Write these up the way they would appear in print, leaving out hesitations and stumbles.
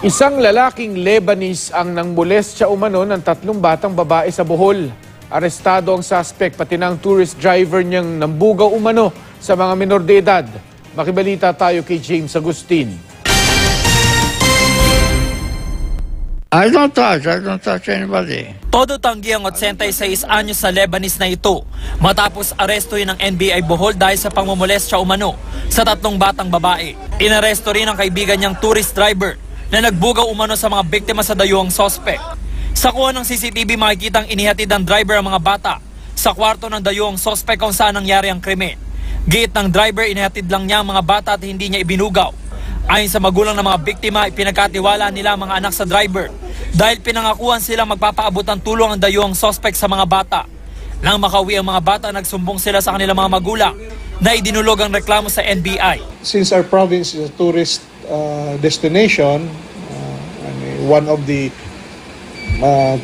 Isang lalaking Lebanese ang nangmolestya umano ng 3 batang babae sa Bohol. Arestado ang suspect pati ng tourist driver niyang nambugaw umano sa mga menor de edad. Makibalita tayo kay James Agustin. I don't touch anybody. Todo tanggi ang 86 anyos sa Lebanese na ito matapos arestuhin ng NBI Bohol dahil sa pangmomolestya umano sa 3 batang babae. Inaresto rin ang kaibigan niyang tourist driver na nagbugaw umano sa mga biktima sa dayuhang sospek. Sa kuha ng CCTV makikitang inihatid ng driver ang mga bata sa kwarto ng dayuhang sospek kung saan nangyari ang krimen. Giit ng driver, inihatid lang niya ang mga bata at hindi niya ibinugaw. Ayon sa magulang ng mga biktima, ipinagkatiwala nila ang mga anak sa driver dahil pinangakuan silang magpapaabot ng tulong ang dayuhang sospek sa mga bata. Nang makauwi ang mga bata, nagsumbong sila sa kanilang mga magulang na idinulog ang reklamo sa NBI. Since our province is a tourist destination, one of the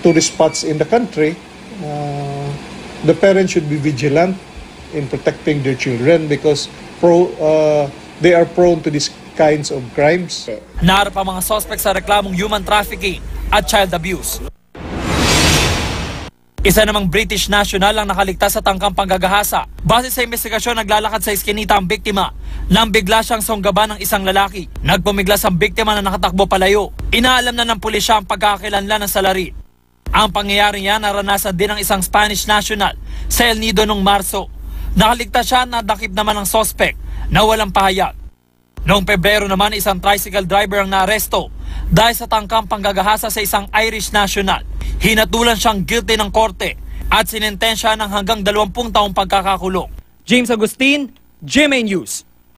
tourist spots in the country, the parents should be vigilant in protecting their children because they are prone to these kinds of crimes. Naharap ang mga suspect sa reklamong human trafficking at child abuse. Isa namang British national ang nakaligtas sa tangkang panggagahasa. Base sa investigasyon, naglalakad sa iskinita ang biktima nang bigla siyang sunggaban ng isang lalaki. Nagpumiglas ang biktima na nakatakbo palayo. Inaalam na ng pulisya ang pagkakakilanlan ng salarin. Ang pangyayari yan naranasan din ng isang Spanish national sa El Nido noong Marso. Nakaligtas siya na dakip naman ng suspect na walang pahayag. Noong Pebrero naman, isang tricycle driver ang naaresto dahil sa tangkang panggagahasa sa isang Irish national. Hinatulan siyang guilty ng korte at sinentensya ng hanggang 20 taong pagkakakulong. James Agustin, GMA News.